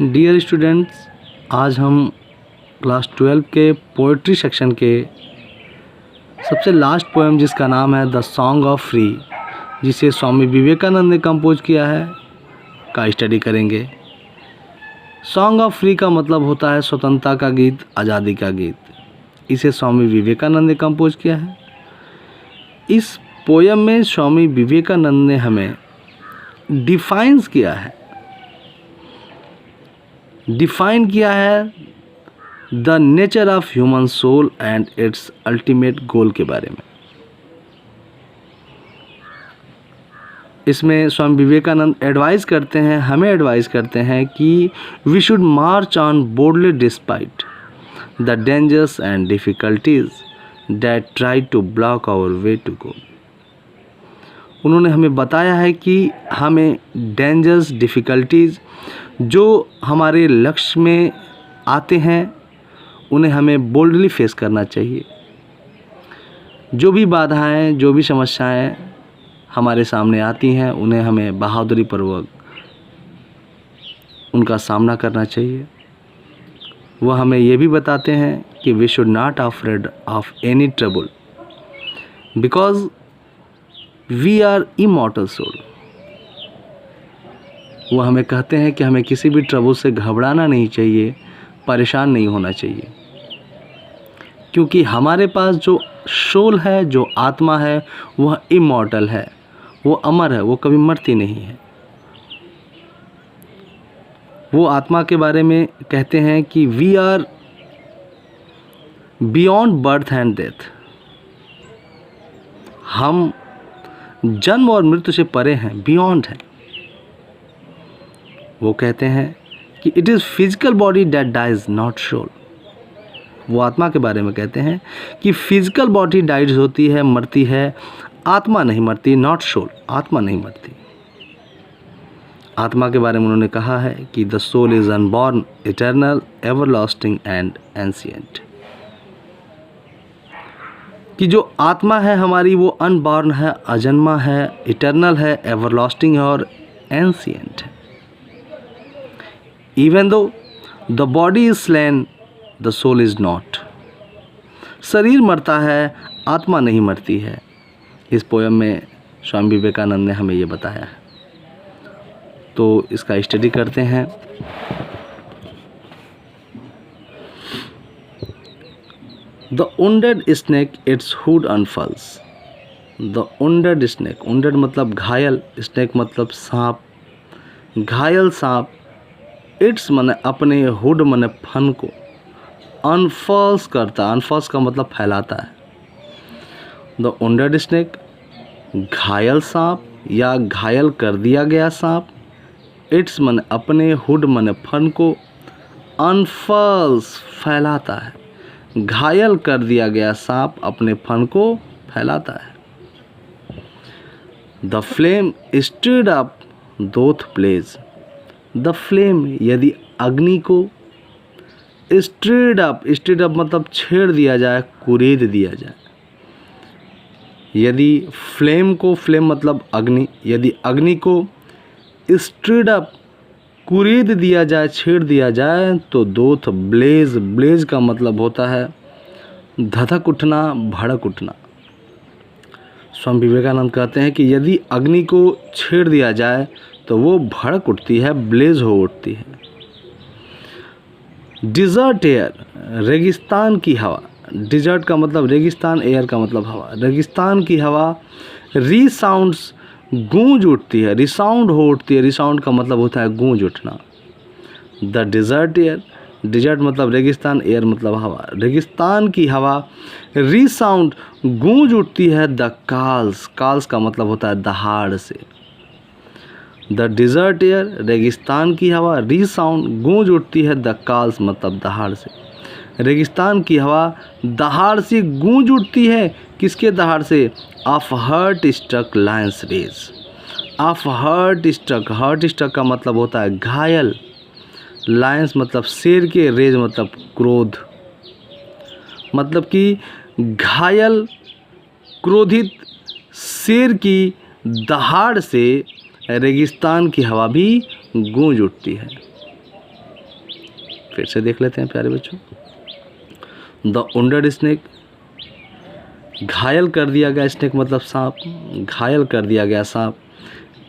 Dear students, आज हम class 12 के पोइट्री सेक्शन के सबसे लास्ट पोएम जिसका नाम है द सॉन्ग ऑफ फ्री, जिसे स्वामी विवेकानंद ने कंपोज किया है, का स्टडी करेंगे। सॉन्ग ऑफ फ्री का मतलब होता है स्वतंत्रता का गीत, आज़ादी का गीत। इसे स्वामी विवेकानंद ने कंपोज किया है। इस पोएम में स्वामी विवेकानंद ने हमें डिफाइन किया है the nature of human soul and its ultimate goal के बारे में। इसमें स्वामी विवेकानंद हमें एडवाइस करते हैं कि we should march on boldly despite the dangers and difficulties that try to block our way to go. उन्होंने हमें बताया है कि हमें डेंजर्स डिफ़िकल्टीज़ जो हमारे लक्ष्य में आते हैं उन्हें हमें बोल्डली फेस करना चाहिए। जो भी बाधाएं, जो भी समस्याएं हमारे सामने आती हैं उन्हें हमें बहादुरी पूर्वक उनका सामना करना चाहिए। वह हमें ये भी बताते हैं कि we should not afraid of any trouble because we are immortal soul. वो हमें कहते हैं कि हमें किसी भी ट्रबल से घबराना नहीं चाहिए, परेशान नहीं होना चाहिए, क्योंकि हमारे पास जो सोल है, जो आत्मा है, वह इमॉर्टल है, वो अमर है, वो कभी मरती नहीं है। वो आत्मा के बारे में कहते हैं कि we are beyond birth and death. हम जन्म और मृत्यु से परे हैं, बियॉन्ड हैं। वो कहते हैं कि it is physical body that dies not soul. वो आत्मा के बारे में कहते हैं कि फिजिकल बॉडी डाइज होती है, मरती है, आत्मा नहीं मरती, नॉट सोल, आत्मा नहीं मरती। आत्मा के बारे में उन्होंने कहा है कि the soul is unborn, eternal, everlasting and ancient. कि जो आत्मा है हमारी वो अनबॉर्न है, अजन्मा है, इटर्नल है, एवरलास्टिंग है और एंशिएंट है। Even though the body is slain, the soul is not. शरीर मरता है, आत्मा नहीं मरती है। इस पोएम में स्वामी विवेकानंद ने हमें ये बताया है। तो इसका स्टडी करते हैं। The wounded snake its hood unfurls. The wounded snake, wounded मतलब घायल, snake मतलब सांप, घायल सांप इट्स मने अपने, हुड मने फन को, अनफॉल्स करता, अनफॉल्स का मतलब फैलाता है। द वुंडेड स्नेक, घायल सांप या घायल कर दिया गया सांप, इट्स मने अपने, हुड मने फन को, अनफॉल्स फैलाता है। घायल कर दिया गया सांप अपने फन को फैलाता है। The flame stirred up doth blaze. The flame यदि अग्नि को, स्टिर्ड अप मतलब छेड़ दिया जाए, कुरेद दिया जाए। यदि फ्लेम को, फ्लेम मतलब अग्नि, यदि अग्नि को स्टिर्ड अप कुरेद दिया जाए, छेड़ दिया जाए तो दोथ ब्लेज, ब्लेज का मतलब होता है धधक उठना, भड़क उठना। स्वामी विवेकानंद कहते हैं कि यदि अग्नि को छेड़ दिया जाए तो वो भड़क उठती है, ब्लेज हो उठती है। डिज़र्ट एयर, रेगिस्तान की हवा। डिज़र्ट का मतलब रेगिस्तान, एयर का मतलब हवा। रेगिस्तान की हवा रीसाउंड्स, गूंज उठती है, रिसाउंड हो उठती है। रिसाउंड का मतलब होता है गूंज उठना। द डिज़र्ट एयर, डिज़र्ट मतलब रेगिस्तान, एयर मतलब हवा। रेगिस्तान की हवा रीसाउंड, गूंज उठती है द काल्स, काल्स का मतलब होता है दहाड़ से। द डिज़र्ट एयर, रेगिस्तान की हवा, रीसाउंड, गूंज उठती है द काल्स मतलब दहाड़ से। रेगिस्तान की हवा दहाड़ से गूंज उठती है। किसके दहाड़ से? Of hurt struck lion's rage. Of hurt struck, hurt struck का मतलब होता है घायल, लायंस मतलब शेर के, रेज मतलब क्रोध। मतलब कि घायल, क्रोधित शेर की दहाड़ से रेगिस्तान की हवा भी गूंज उठती है। फिर से देख लेते हैं प्यारे बच्चों। द वुंडेड स्नेक, घायल कर दिया गया स्नेक मतलब सांप, घायल कर दिया गया सांप।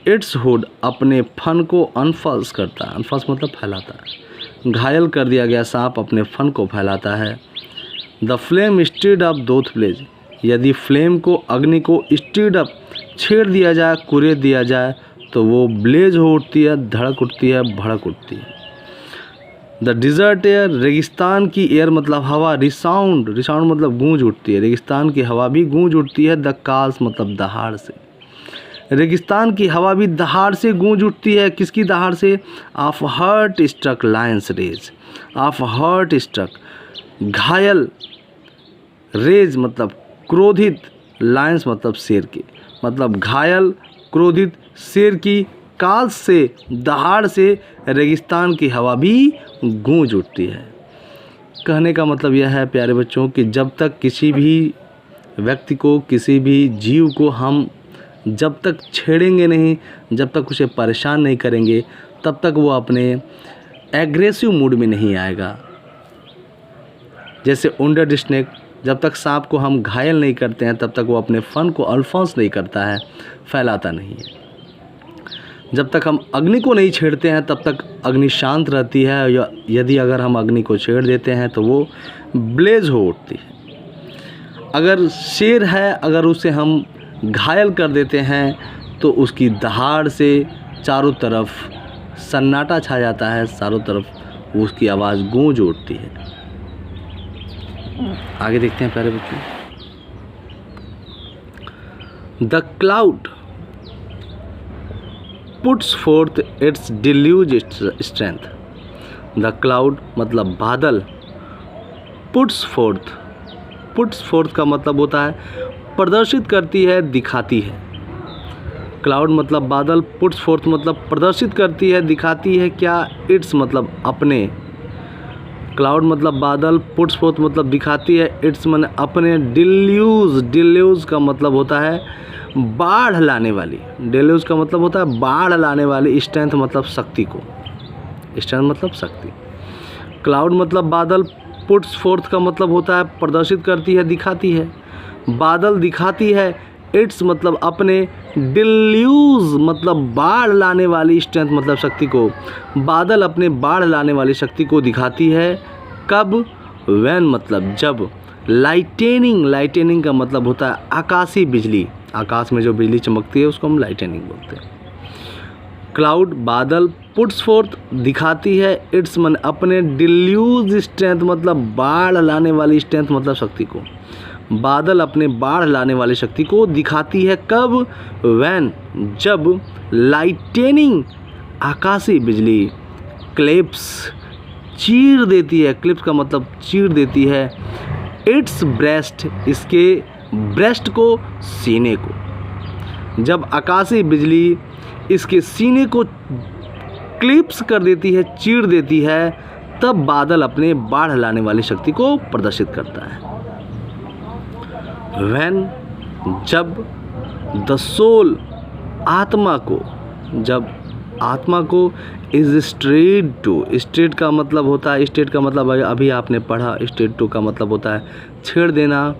इट्स हुड, अपने फन को अनफॉल्स करता है, अनफॉल्स मतलब फैलाता है। घायल कर दिया गया सांप अपने फन को फैलाता है। The flame stirred up doth blaze, यदि फ्लेम को, अग्नि को स्टीड अप, छेड़ दिया जाए, कुरेद दिया जाए तो वो ब्लेज हो उठती है, धड़क उठती है, भड़क उठती है। द डिज़र्ट एयर, रेगिस्तान की एयर मतलब हवा। रिसाउंड, रिसाउंड मतलब गूंज उठती है, रेगिस्तान की हवा भी गूंज उठती है। द कॉल्स मतलब दहाड़ से, रेगिस्तान की हवा भी दहाड़ से गूंज उठती है। किसकी दहाड़ से? Of hurt struck lion's rage, of hurt struck, घायल, रेज मतलब क्रोधित, लायंस मतलब शेर के, मतलब घायल क्रोधित शेर की काल से, दहाड़ से रेगिस्तान की हवा भी गूंज उठती है। कहने का मतलब यह है प्यारे बच्चों कि जब तक किसी भी व्यक्ति को, किसी भी जीव को हम जब तक छेड़ेंगे नहीं, जब तक उसे परेशान नहीं करेंगे, तब तक वो अपने एग्रेसिव मूड में नहीं आएगा। जैसे वुंडेड स्नेक, जब तक सांप को हम घायल नहीं करते हैं तब तक वो अपने फन को अल्फॉन्स नहीं करता है, फैलाता नहीं है। जब तक हम अग्नि को नहीं छेड़ते हैं तब तक अग्नि शांत रहती है, या यदि अगर हम अग्नि को छेड़ देते हैं तो वो ब्लेज हो उठती है। अगर शेर है, अगर उसे हम घायल कर देते हैं तो उसकी दहाड़ से चारों तरफ सन्नाटा छा जाता है, चारों तरफ उसकी आवाज़ गूंज उठती है। आगे देखते हैं प्यारे बच्चों। The cloud puts fourth it's deluge strength, the cloud मतलब बादल, पुट्स फोर्थ, पुट्स फोर्थ का मतलब होता है प्रदर्शित करती है, दिखाती है। क्लाउड मतलब बादल, पुट्स फोर्थ मतलब प्रदर्शित करती है, दिखाती है। क्या? इट्स मतलब अपने, क्लाउड मतलब बादल, पुट्स फोर्थ मतलब दिखाती है, इट्स मतलब अपने। डिल्यूज, डिल्यूज का मतलब होता है बाढ़ लाने वाली, डिल्यूज का मतलब होता है बाढ़ लाने वाली। स्ट्रेंथ मतलब शक्ति को, स्ट्रेंथ मतलब शक्ति। क्लाउड मतलब बादल, पुट्स फोर्थ का मतलब होता है प्रदर्शित करती है, दिखाती है। बादल दिखाती है, इट्स मतलब अपने। डिल्यूज मतलब बाढ़ लाने वाली, स्ट्रेंथ मतलब शक्ति को। बादल अपने बाढ़ लाने वाली शक्ति को दिखाती है। कब? व्हेन मतलब जब। लाइटेनिंग, लाइटेनिंग का मतलब होता है आकाशीय बिजली, आकाश में जो बिजली चमकती है उसको हम लाइटेनिंग बोलते हैं। क्लाउड बादल, पुट्स फोर्थ दिखाती है, इट्स मन अपने। डिल्यूज स्ट्रेंथ मतलब बाढ़ लाने वाली, स्ट्रेंथ मतलब शक्ति को। बादल अपने बाढ़ लाने वाली शक्ति को दिखाती है। कब? व्हेन जब। लाइटेनिंग आकाशीय बिजली, क्लिप्स चीर देती है, क्लिप्स का मतलब चीर देती है। इट्स ब्रेस्ट, इसके ब्रेस्ट को, सीने को। जब आकाशीय बिजली इसके सीने को क्लिप्स कर देती है, चीर देती है, तब बादल अपने बाढ़ लाने वाली शक्ति को प्रदर्शित करता है। व्हेन जब। द सोल आत्मा को, जब आत्मा को। इज स्ट्रेट टू, स्ट्रेट का मतलब होता है, स्ट्रेट का मतलब अभी आपने पढ़ा, स्ट्रेट टू का मतलब होता है छेड़ देना,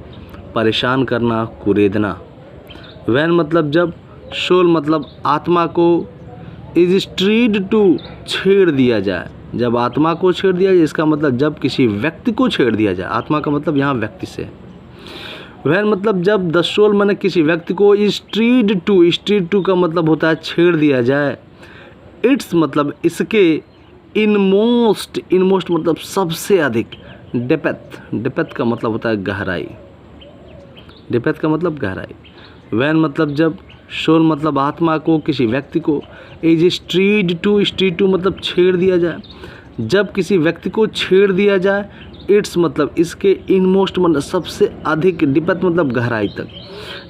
परेशान करना, कुरेदना। व्हेन मतलब जब, सोल मतलब आत्मा को, इज स्ट्रीड टू छेड़ दिया जाए, जब आत्मा को छेड़ दिया जाए, इसका मतलब जब किसी व्यक्ति को छेड़ दिया जाए, आत्मा का मतलब यहाँ व्यक्ति से। व्हेन मतलब जब, द सोल माने किसी व्यक्ति को, स्ट्रीड टू, स्ट्रीड टू का मतलब होता है छेड़ दिया जाए। इट्स मतलब इसके, इनमोस्ट, इनमोस्ट मतलब सबसे अधिक। डेप्थ, डेप्थ का मतलब होता है गहराई, डेप्थ का मतलब गहराई। व्हेन मतलब जब, सोल मतलब आत्मा को, किसी व्यक्ति को, is stirred to, stirred to मतलब छेड़ दिया जाए, जब किसी व्यक्ति को छेड़ दिया जाए। इट्स मतलब इसके, इनमोस्ट मतलब सबसे अधिक, डेप्थ मतलब गहराई तक।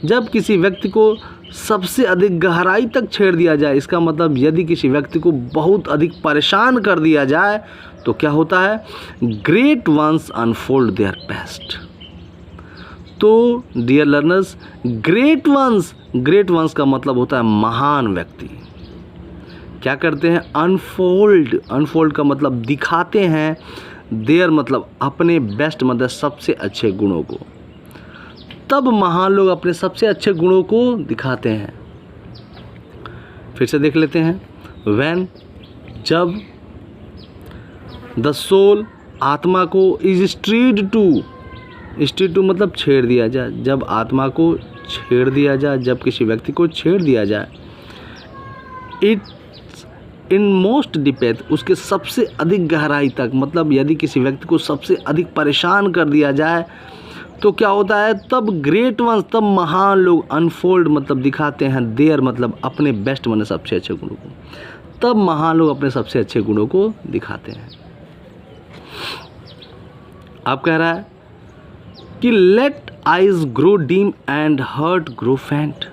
जब किसी व्यक्ति को सबसे अधिक गहराई तक छेड़ दिया जाए, इसका मतलब यदि किसी व्यक्ति को बहुत अधिक परेशान कर दिया जाए तो क्या होता है? Great ones unfold their best. तो dear learners, great ones, great ones का मतलब होता है महान व्यक्ति। क्या करते हैं? अनफोल्ड। अनफोल्ड का मतलब दिखाते हैं, देयर मतलब अपने बेस्ट मतलब सबसे अच्छे गुणों को। तब महान लोग अपने सबसे अच्छे गुणों को दिखाते हैं। फिर से देख लेते हैं। व्हेन जब, द सोल आत्मा को, इज स्ट्रीड टू मतलब छेड़ दिया जाए, जब आत्मा को छेड़ दिया जाए, जब किसी व्यक्ति को छेड़ दिया जाए, इट इन मोस्ट डिपेथ उसके सबसे अधिक गहराई तक, मतलब यदि किसी व्यक्ति को सबसे अधिक परेशान कर दिया जाए तो क्या होता है? तब ग्रेट वंस, तब महान लोग अनफोल्ड मतलब दिखाते हैं, देयर मतलब अपने बेस्ट मतलब सबसे अच्छे गुणों को। तब महान लोग अपने सबसे अच्छे गुणों को दिखाते हैं। अब कह रहा है कि let eyes grow dim and heart grow faint.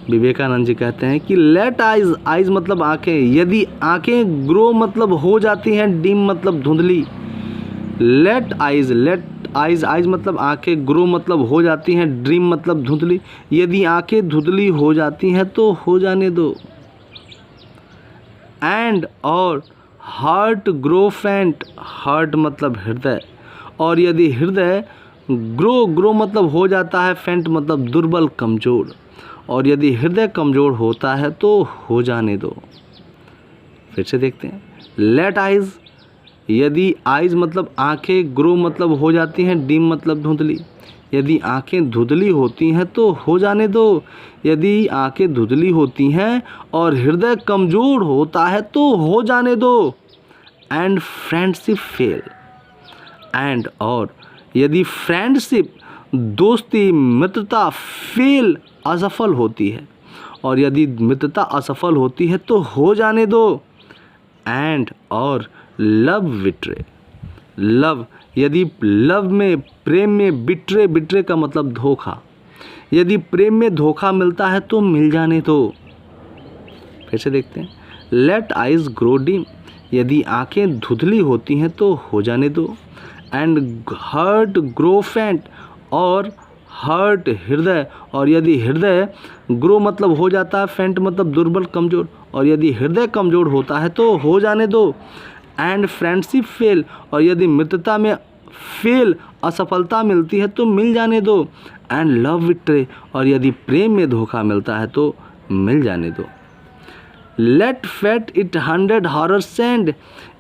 Vivekananda ji कहते हैं कि लेट आइज, आइज मतलब आंखें, यदि आंखें ग्रो मतलब हो जाती हैं, डीम मतलब धुंधली। लेट आइज, आइज मतलब आंखें, ग्रो मतलब हो जाती हैं, ड्रीम मतलब धुंधली। यदि आंखें धुंधली हो जाती हैं तो हो जाने दो। एंड और हार्ट ग्रो फैंट, हार्ट मतलब हृदय, और यदि हृदय ग्रो मतलब हो जाता है, फैंट मतलब दुर्बल कमज़ोर, और यदि हृदय कमज़ोर होता है तो हो जाने दो। फिर से देखते हैं। लेट आइज, यदि आइज मतलब आंखें, ग्रो मतलब हो जाती हैं, डीम मतलब धुंधली। यदि आंखें धुंधली होती हैं तो हो जाने दो। यदि आंखें धुंधली होती हैं और हृदय कमज़ोर होता है तो हो जाने दो। एंड फ्रेंडशिप फेल, एंड और यदि फ्रेंडशिप दोस्ती, मित्रता फेल असफल होती है, और यदि मित्रता असफल होती है तो हो जाने दो। एंड और लव विट्रे, लव यदि लव में, प्रेम में, बिट्रे का मतलब धोखा, यदि प्रेम में धोखा मिलता है तो मिल जाने दो। फिर से देखते हैं। लेट आइज ग्रो डीम, यदि आंखें धुंधली होती हैं तो हो जाने दो। एंड हर्ट ग्रो फैंट, और हर्ट हृदय, और यदि हृदय ग्रो मतलब हो जाता है, फैंट मतलब दुर्बल कमज़ोर, और यदि हृदय कमज़ोर होता है तो हो जाने दो। एंड फ्रेंडशिप फेल, और यदि मित्रता में फेल असफलता मिलती है तो मिल जाने दो। एंड लव विट्रे, और यदि प्रेम में धोखा मिलता है तो मिल जाने दो। Let fate it 100 horror send,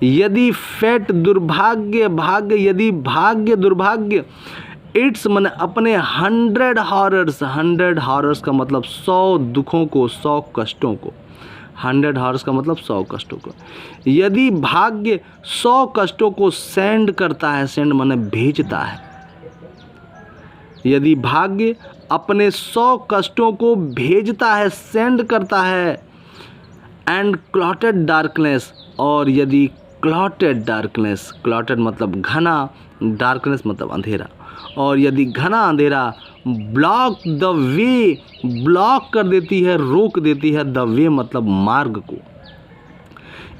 यदि फेट दुर्भाग्य, भाग्य यदि भाग्य दुर्भाग्य, इट्स मन अपने 100 हॉरर्स, 100 हॉरर्स का मतलब 100 दुखों को, 100 कष्टों को। 100 हॉर्स का मतलब 100 कष्टों को। यदि भाग्य 100 कष्टों को सेंड करता है, सेंड माने भेजता है, यदि भाग्य अपने 100 कष्टों को भेजता है, सेंड करता है। एंड क्लॉटेड डार्कनेस, और यदि क्लॉटेड डार्कनेस, क्लॉटेड मतलब घना, डार्कनेस मतलब अंधेरा, और यदि घना अंधेरा ब्लॉक द वे, ब्लॉक कर देती है, रोक देती है, द वे मतलब मार्ग को।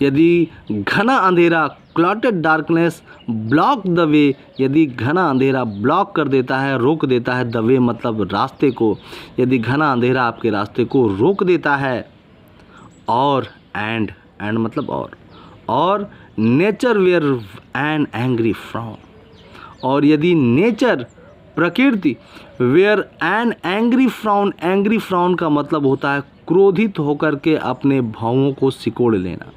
यदि घना अंधेरा, clotted darkness block the way, यदि घना अंधेरा ब्लॉक कर देता है, रोक देता है, द वे मतलब रास्ते को, यदि घना अंधेरा आपके रास्ते को रोक देता है। और एंड मतलब और nature wear an angry frown, और यदि नेचर प्रकृति wear an angry frown, angry frown का मतलब होता है क्रोधित होकर के अपने भावों को सिकोड़ लेना।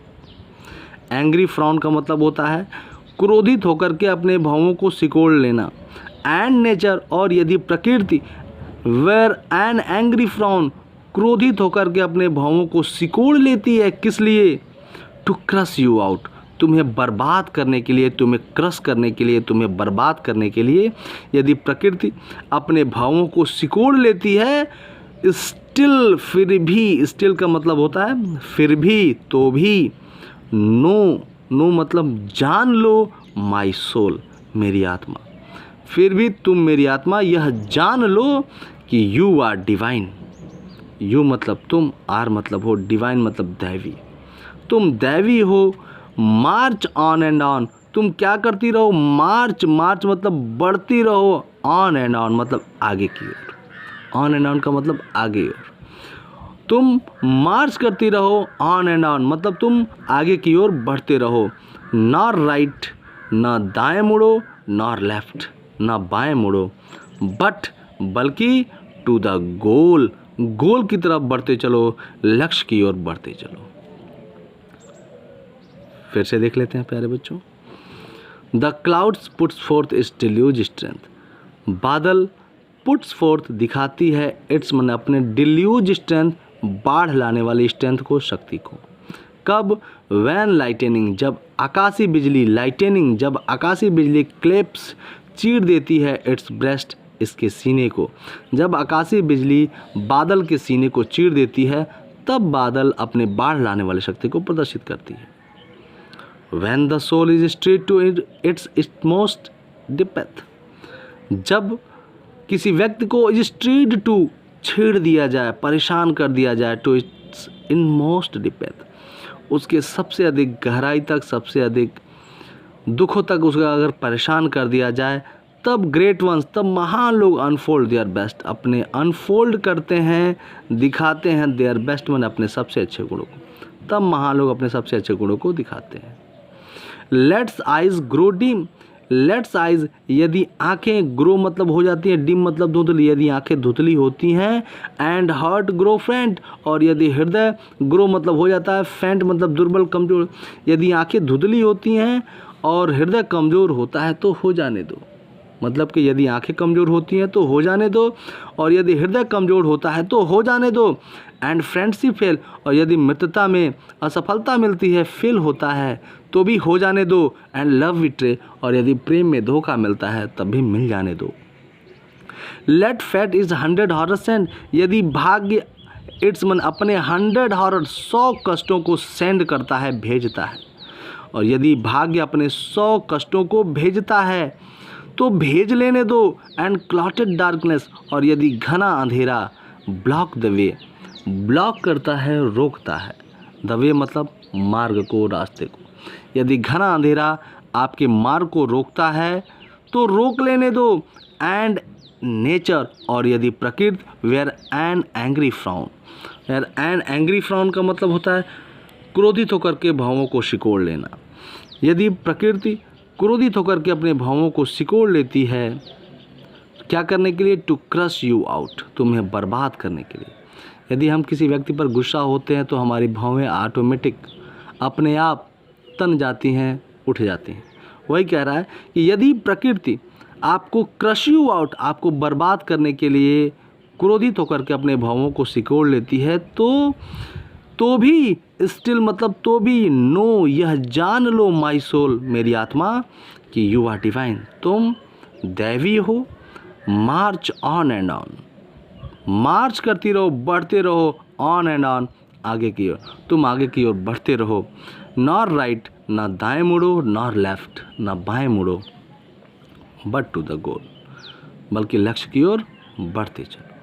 एंग्री फ्राउन का मतलब होता है क्रोधित होकर के अपने भावों को सिकोड़ लेना। एंड नेचर, और यदि प्रकृति वेयर एन एंग्री फ्राउन, क्रोधित होकर के अपने भावों को सिकोड़ लेती है, किस लिए? टू क्रश यू आउट, तुम्हें बर्बाद करने के लिए, तुम्हें क्रश करने के लिए, तुम्हें बर्बाद करने के लिए यदि प्रकृति अपने भावों को सिकोड़ लेती है, स्टिल फिर भी, स्टिल का मतलब होता है फिर भी, तो भी, नो मतलब जान लो, माई सोल मेरी आत्मा, फिर भी तुम मेरी आत्मा यह जान लो कि यू आर डिवाइन। यू मतलब तुम, आर मतलब हो, डिवाइन मतलब दैवी, तुम दैवी हो। मार्च ऑन एंड ऑन, तुम क्या करती रहो? मार्च मतलब बढ़ती रहो, ऑन एंड ऑन मतलब आगे की ओर, ऑन एंड ऑन का मतलब आगे ओर। तुम मार्च करती रहो ऑन एंड ऑन, मतलब तुम आगे की ओर बढ़ते रहो। नॉर राइट, ना दाएं मुड़ो, नॉर लेफ्ट, ना बाएं मुड़ो, बट बल्कि टू द गोल, गोल की तरफ बढ़ते चलो, लक्ष्य की ओर बढ़ते चलो। फिर से देख लेते हैं प्यारे बच्चों। The clouds puts fourth it's deluge strength, बादल पुट्स फोर्थ दिखाती है इट्स मन अपने डिल्यूज स्ट्रेंथ, बाढ़ लाने वाली स्ट्रेंथ को, शक्ति को। कब? वैन लाइटनिंग, जब आकाशीय बिजली, लाइटनिंग जब आकाशीय बिजली क्लेप्स चीर देती है इट्स ब्रेस्ट, इसके सीने को। जब आकाशीय बिजली बादल के सीने को चीर देती है तब बादल अपने बाढ़ लाने वाली शक्ति को प्रदर्शित करती है। When the soul is straight to its most depth, जब किसी व्यक्ति को स्ट्रीट टू छेड़ दिया जाए, परेशान कर दिया जाए, टू इट्स इन मोस्ट डिपेथ, उसके सबसे अधिक गहराई तक, सबसे अधिक दुखों तक उसका अगर परेशान कर दिया जाए, तब ग्रेट वंस, तब महान लोग अनफोल्ड देयर बेस्ट, अपने अनफोल्ड करते हैं, दिखाते हैं देयर बेस्ट मन अपने सबसे अच्छे गुणों को, तब महान लोग अपने सबसे अच्छे गुणों को दिखाते हैं। Let's eyes grow dim, let's eyes यदि आंखें, ग्रो मतलब हो जाती है, डिम मतलब धुंधली, यदि आंखें धुंधली होती हैं, एंड हार्ट ग्रो फेंट, और यदि हृदय, ग्रो मतलब हो जाता है, फेंट मतलब दुर्बल कमजोर, यदि आंखें धुंधली होती हैं और हृदय कमजोर होता है तो हो जाने दो, मतलब कि यदि आंखें कमजोर होती हैं तो हो जाने दो, और यदि हृदय कमजोर होता है तो हो जाने दो। एंड फ्रेंडशिप फेल, और यदि मित्रता में असफलता मिलती है, फेल होता है तो भी हो जाने दो। एंड लव विट्रे, और यदि प्रेम में धोखा मिलता है तब भी मिल जाने दो। Let fate is 100 horror send, यदि भाग्य इट्स मन अपने 100 हॉरर 100 कष्टों को सेंड करता है, भेजता है, और यदि भाग्य अपने 100 कष्टों को भेजता है तो भेज लेने दो। एंड क्लॉटेड डार्कनेस, और यदि घना अंधेरा ब्लॉक द वे, ब्लॉक करता है, रोकता है, द वे मतलब मार्ग को, रास्ते को, यदि घना अंधेरा आपके मार्ग को रोकता है तो रोक लेने दो। एंड नेचर, और यदि प्रकृति wear an angry frown, wear an angry frown का मतलब होता है क्रोधित होकर के भावों को सिकोड़ लेना। यदि प्रकृति क्रोधित होकर के अपने भावों को सिकोड़ लेती है, क्या करने के लिए? टू क्रश यू आउट, तुम्हें बर्बाद करने के लिए। यदि हम किसी व्यक्ति पर गुस्सा होते हैं तो हमारी भावें ऑटोमेटिक अपने आप तन जाती हैं, उठ जाती हैं। वही कह रहा है कि यदि प्रकृति आपको क्रश यू आउट, आपको बर्बाद करने के लिए क्रोधित होकर के अपने भावों को सिकोड़ लेती है तो भी स्टिल मतलब तो भी नो, यह जान लो माई सोल, मेरी आत्मा, कि यू आर डिवाइन, तुम दैवी हो। मार्च ऑन एंड ऑन, मार्च करती रहो, बढ़ते रहो, ऑन एंड ऑन, आगे की ओर, तुम आगे की ओर बढ़ते रहो। नॉर राइट, ना दाएं मुड़ो, नॉर लेफ्ट, ना बाएं मुड़ो, बट टू द गोल, बल्कि लक्ष्य की ओर बढ़ते चलो।